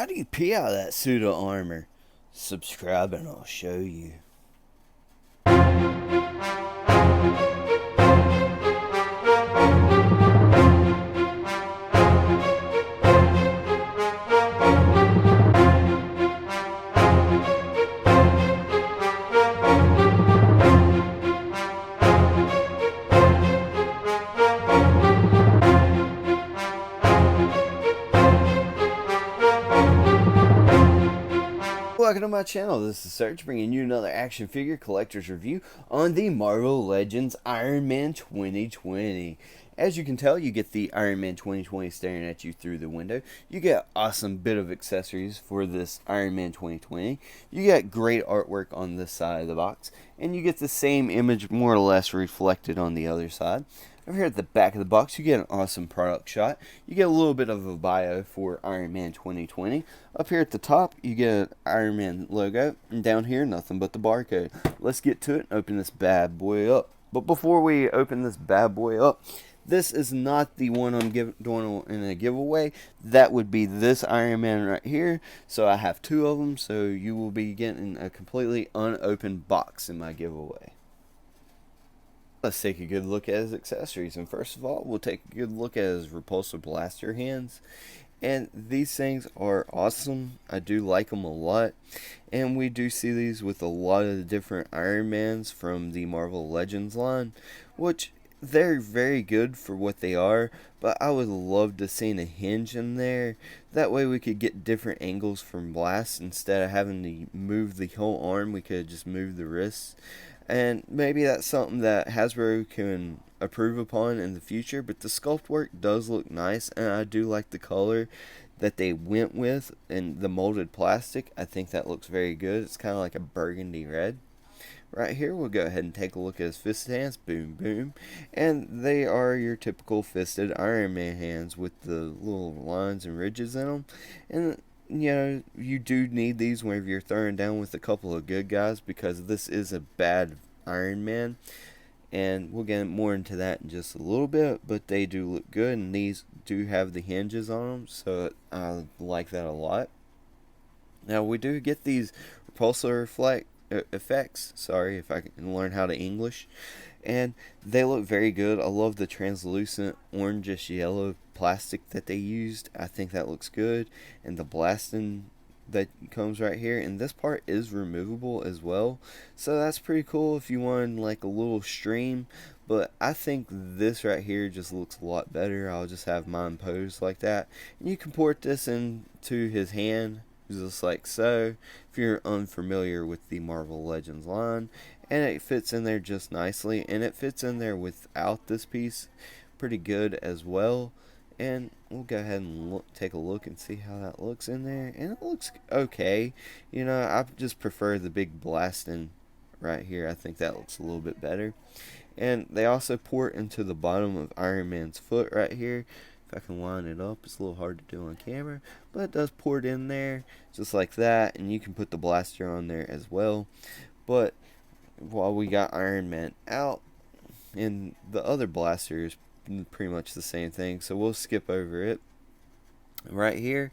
How do you pee out of that suit of armor? Subscribe and I'll show you. Welcome to my channel. This is Serge bringing you another action figure collector's review on the Marvel Legends Iron Man 2020. As you can tell, you get the Iron Man 2020 staring at you through the window. You get an awesome bit of accessories for this Iron Man 2020. You get great artwork on this side of the box, and you get the same image more or less reflected on the other side. Over here at the back of the box, you get an awesome product shot. You get a little bit of a bio for Iron Man 2020. Up here at the top, you get an Iron Man logo. And down here, nothing but the barcode. Let's get to it and open this bad boy up. But before we open this bad boy up, this is not the one I'm doing in a giveaway. That would be this Iron Man right here. So I have two of them. So you will be getting a completely unopened box in my giveaway. Let's take a good look at his accessories, and first of all, we'll take a good look at his repulsor blaster hands. And these things are awesome. I do like them a lot, and we do see these with a lot of the different Iron Mans from the Marvel Legends line, which they're very good for what they are, but I would love to see a hinge in there. That way we could get different angles from blasts. Instead of having to move the whole arm, we could just move the wrists. And maybe that's something that Hasbro can improve upon in the future, but the sculpt work does look nice, and I do like the color that they went with in the molded plastic. I think that looks very good. It's kind of like a burgundy red. Right here, we'll go ahead and take a look at his fisted hands. Boom, boom. And they are your typical fisted Iron Man hands with the little lines and ridges in them. And you know, you do need these whenever you're throwing down with a couple of good guys, because this is a bad Iron Man. And we'll get more into that in just a little bit, but they do look good, and these do have the hinges on them, so I like that a lot. Now, we do get these repulsor effects, sorry if I can learn how to English, and they look very good. I love the translucent orangish yellow plastic that they used. I think that looks good, and the blasting that comes right here, and this part is removable as well, so that's pretty cool if you want like a little stream. But I think this right here just looks a lot better. I'll just have mine posed like that, and you can port this into his hand just like so, if you're unfamiliar with the Marvel Legends line. And it fits in there just nicely, and it fits in there without this piece pretty good as well. And we'll go ahead and take a look and see how that looks in there, and it looks okay. You know, I just prefer the big blasting right here. I think that looks a little bit better. And they also port into the bottom of Iron Man's foot right here. If I can line it up, it's a little hard to do on camera, but it does port in there just like that, and you can put the blaster on there as well. But while we got Iron Man out, and the other blaster is pretty much the same thing, so we'll skip over it. Right here,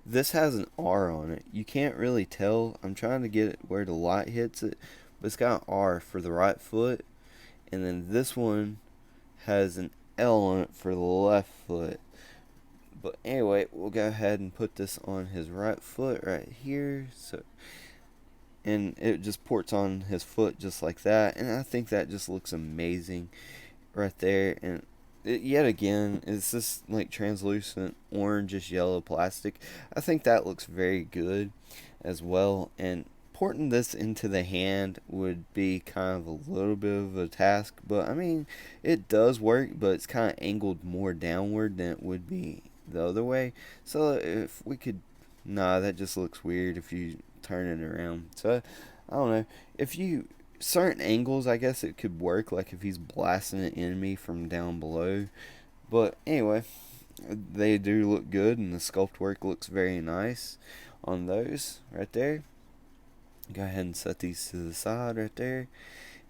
this has an R on it. You can't really tell. I'm trying to get it where the light hits it, but it's got an R for the right foot, and then this one has an L on it for the left foot. But anyway, we'll go ahead and put this on his right foot right here. So, and it just ports on his foot just like that, and I think that just looks amazing right there. And yet again, it's this like translucent orangish yellow plastic. I think that looks very good as well, and porting this into the hand would be kind of a little bit of a task, but I mean, it does work, but it's kind of angled more downward than it would be the other way. So if we could, nah, that just looks weird if you turn it around. So I don't know, if you certain angles, I guess it could work, like if he's blasting an enemy from down below. But anyway, they do look good, and the sculpt work looks very nice on those right there. Go ahead and set these to the side right there.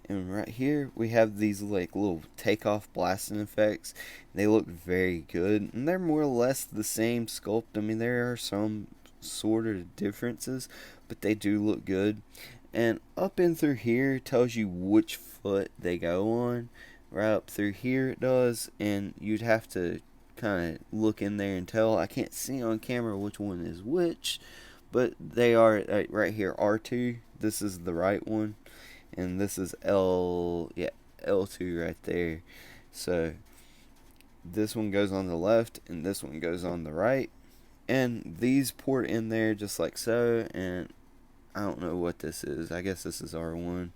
And right here we have these like little takeoff blasting effects. They look very good, and they're more or less the same sculpt. I mean, there are some sort of differences, but they do look good. And up in through here tells you which foot they go on. Right up through here it does, and you'd have to kind of look in there and tell. I can't see on camera which one is which, but they are right here, R2. This is the right one, and this is L2 right there. So this one goes on the left, and this one goes on the right. And these port in there just like so, and I don't know what this is. I guess this is R1.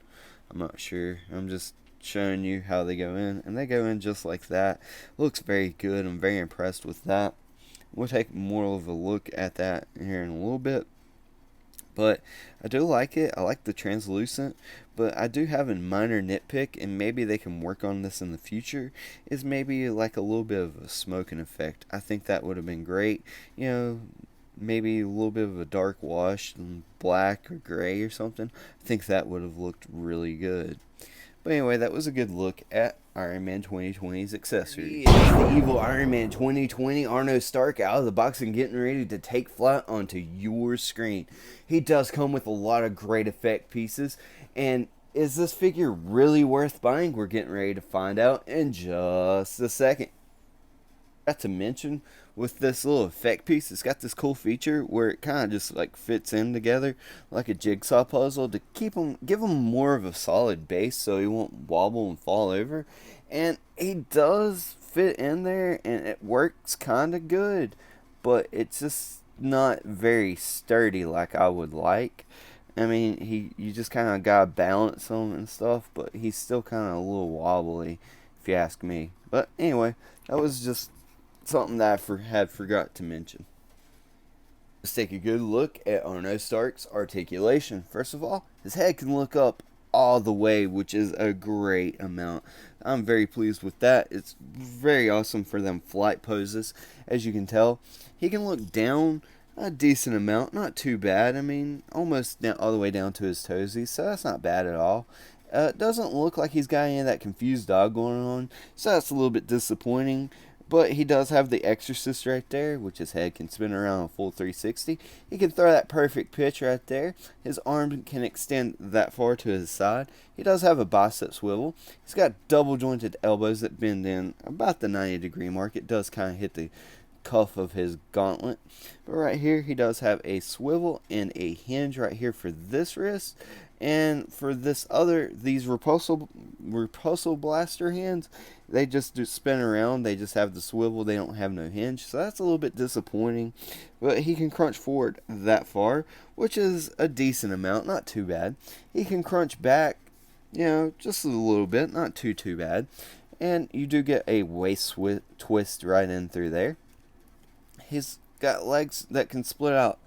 I'm not sure. I'm just showing you how they go in, and they go in just like that. Looks very good. I'm very impressed with that. We'll take more of a look at that here in a little bit. But I do like it. I like the translucent, but I do have a minor nitpick, and maybe they can work on this in the future, is maybe like a little bit of a smoking effect. I think that would have been great. You know, maybe a little bit of a dark wash, black or gray or something. I think that would have looked really good. But anyway, that was a good look at Iron Man 2020's accessories. The evil Iron Man 2020, Arno Stark, out of the box and getting ready to take flight onto your screen. He does come with a lot of great effect pieces. And is this figure really worth buying? We're getting ready to find out in just a second. Not to mention, with this little effect piece, it's got this cool feature where it kind of just like fits in together like a jigsaw puzzle to give him more of a solid base so he won't wobble and fall over. And he does fit in there, and it works kind of good, but it's just not very sturdy like I would like. I mean, you just kind of gotta balance him and stuff, but he's still kind of a little wobbly, if you ask me. But anyway, that was just something that I had forgot to mention. Let's take a good look at Arno Stark's articulation. First of all, his head can look up all the way, which is a great amount. I'm very pleased with that. It's very awesome for them flight poses. As you can tell, he can look down a decent amount, not too bad. I mean, almost down, all the way down to his toesies, so that's not bad at all. It doesn't look like he's got any of that confused dog going on, so that's a little bit disappointing. But he does have the Exorcist right there, which his head can spin around a full 360. He can throw that perfect pitch right there. His arm can extend that far to his side. He does have a bicep swivel. He's got double jointed elbows that bend in about the 90-degree mark. It does kind of hit the cuff of his gauntlet. But right here, he does have a swivel and a hinge right here for this wrist. And for these repulsor blaster hands, they just do spin around. They just have the swivel. They don't have no hinge. So that's a little bit disappointing. But he can crunch forward that far, which is a decent amount. Not too bad. He can crunch back, just a little bit. Not too bad. And you do get a waist twist right in through there. He's got legs that can split out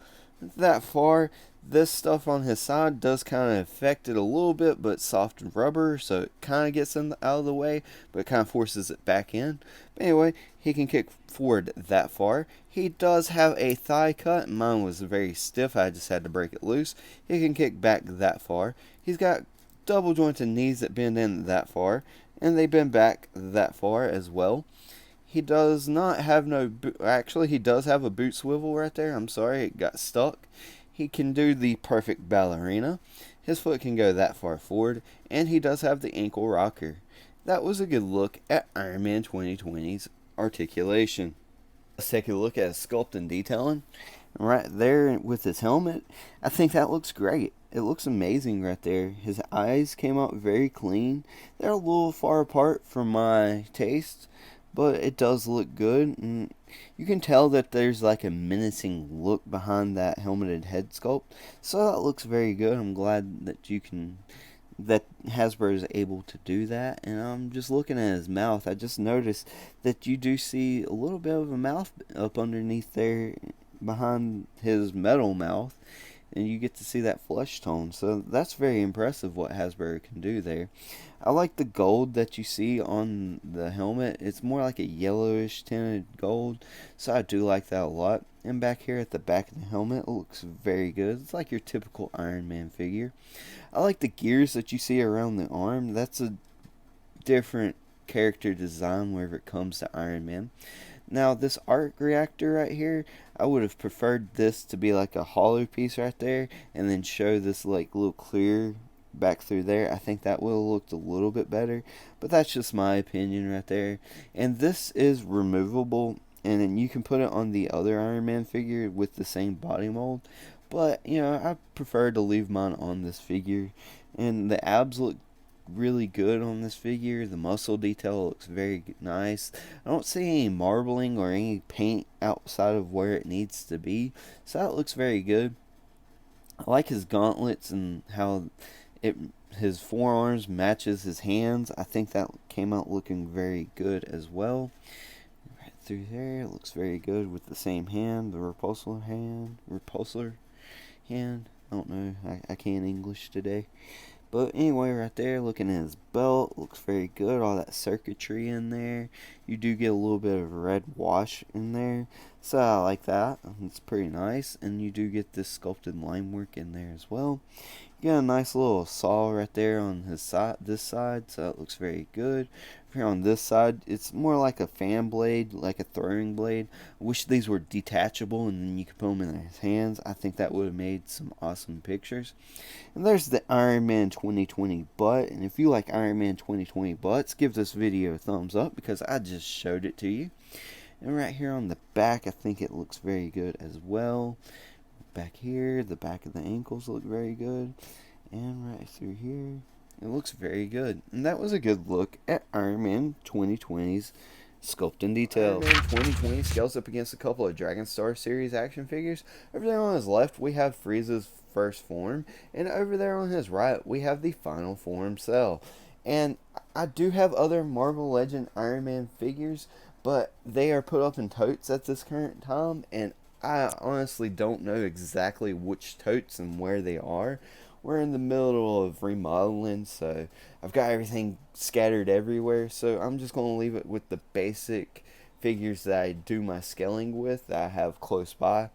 that far. This stuff on his side does kind of affect it a little bit, but soft rubber, so it kind of gets out of the way, but it kind of forces it back in. But anyway, he can kick forward that far. He does have a thigh cut. Mine was very stiff. I just had to break it loose. He can kick back that far. He's got double jointed knees that bend in that far, and they bend back that far as well. He does not have actually, he does have a boot swivel right there. I'm sorry, it got stuck. He can do the perfect ballerina. His foot can go that far forward, and he does have the ankle rocker. That was a good look at Iron Man 2020's articulation. Let's take a look at his sculpt and detailing. Right there with his helmet, I think that looks great. It looks amazing right there. His eyes came out very clean. They're a little far apart for my taste, but it does look good. And you can tell that there's like a menacing look behind that helmeted head sculpt, so that looks very good. I'm glad that that Hasbro is able to do that. And I'm just looking at his mouth. I just noticed that you do see a little bit of a mouth up underneath there behind his metal mouth, and you get to see that flesh tone. So that's very impressive what Hasbro can do there. I like the gold that you see on the helmet. It's more like a yellowish tinted gold, so I do like that a lot. And back here at the back of the helmet, it looks very good. It's like your typical Iron Man figure. I like the gears that you see around the arm. That's a different character design whenever it comes to Iron Man. Now this arc reactor right here, I would have preferred this to be like a hollow piece right there, and then show this like little clear back through there. I think that would have looked a little bit better, but that's just my opinion right there. And this is removable, and then you can put it on the other Iron Man figure with the same body mold. But, you know, I prefer to leave mine on this figure. And the abs look really good on this figure. The muscle detail looks very nice. I don't see any marbling or any paint outside of where it needs to be. So that looks very good. I like his gauntlets and how his forearms matches his hands. I think that came out looking very good as well. Right through there, it looks very good with the same hand, the repulsor hand. I don't know, I can't English today. But anyway, right there, looking at his belt, looks very good. All that circuitry in there. You do get a little bit of red wash in there, so I like that. It's pretty nice. And you do get this sculpted line work in there as well. You got a nice little saw right there on his side, this side, so it looks very good. Here on this side, it's more like a fan blade, like a throwing blade. I wish these were detachable and then you could put them in his hands. I think that would have made some awesome pictures. And there's the Iron Man 2020 butt. And if you like Iron Man 2020 butts, give this video a thumbs up because I just showed it to you. And right here on the back, I think it looks very good as well. Back here, the back of the ankles look very good. And right through here, it looks very good. And that was a good look at Iron Man 2020's sculpt and detail. Iron Man 2020 scales up against a couple of Dragon Star series action figures. Over there on his left, we have Frieza's first form. And over there on his right, we have the final form Cell. And I do have other Marvel Legend Iron Man figures, but they are put up in totes at this current time. And I honestly don't know exactly which totes and where they are. We're in the middle of remodeling, so I've got everything scattered everywhere. So I'm just going to leave it with the basic figures that I do my scaling with, that I have close by.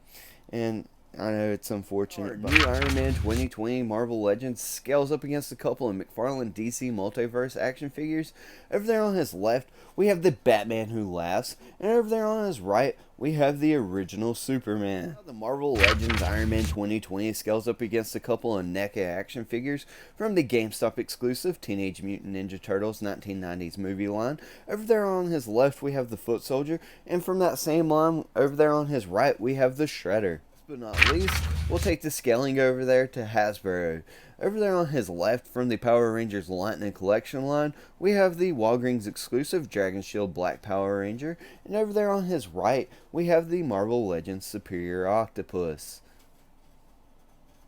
And I know it's unfortunate, but new Iron Man 2020 Marvel Legends scales up against a couple of McFarlane DC Multiverse action figures. Over there on his left, we have the Batman Who Laughs, and over there on his right, we have the original Superman. The Marvel Legends Iron Man 2020 scales up against a couple of NECA action figures from the GameStop exclusive Teenage Mutant Ninja Turtles 1990s movie line. Over there on his left, we have the Foot Soldier, and from that same line, over there on his right, we have the Shredder. But not least, we'll take the scaling over there to Hasbro. Over there on his left, from the Power Rangers Lightning Collection line, we have the Walgreens exclusive Dragon Shield Black Power Ranger. And over there on his right, we have the Marvel Legends Superior Octopus.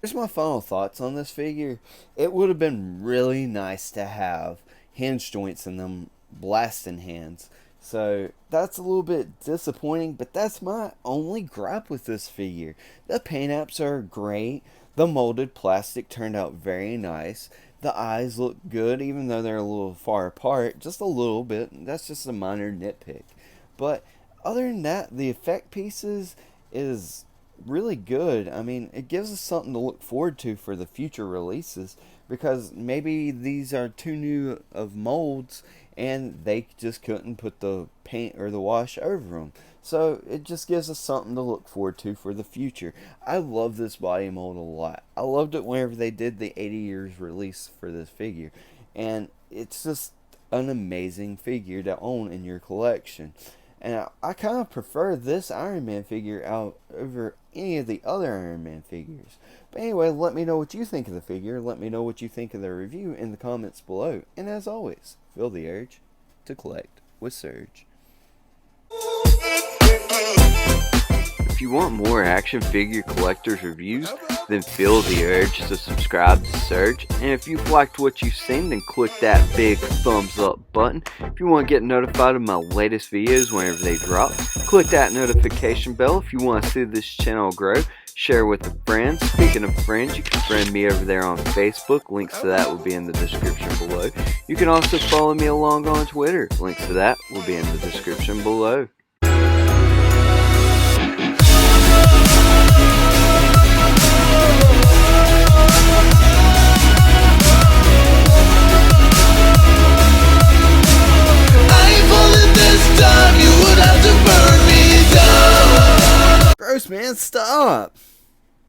Here's my final thoughts on this figure. It would have been really nice to have hinge joints in them blasting hands. So that's a little bit disappointing, but that's my only gripe with this figure. The paint apps are great. The molded plastic turned out very nice. The eyes look good, even though they're a little far apart. Just a little bit. That's just a minor nitpick. But other than that, the effect pieces is really good. I mean, it gives us something to look forward to for the future releases, because maybe these are too new of molds and they just couldn't put the paint or the wash over them. So it just gives us something to look forward to for the future. I love this body mold a lot. I loved it whenever they did the 80 years release for this figure. And it's just an amazing figure to own in your collection. And I kind of prefer this Iron Man figure out over any of the other Iron Man figures. But anyway, let me know what you think of the figure. Let me know what you think of the review in the comments below. And as always, feel the urge to collect with Surge. If you want more action figure collectors reviews, then feel the urge to subscribe to Surge. And if you've liked what you've seen, then click that big thumbs up button. If you want to get notified of my latest videos whenever they drop, click that notification bell. If you want to see this channel grow, share with a friend. Speaking of friends, you can friend me over there on Facebook. Links to that will be in the description below. You can also follow me along on Twitter. Links to that will be in the description below. Time you would have to burn Stop!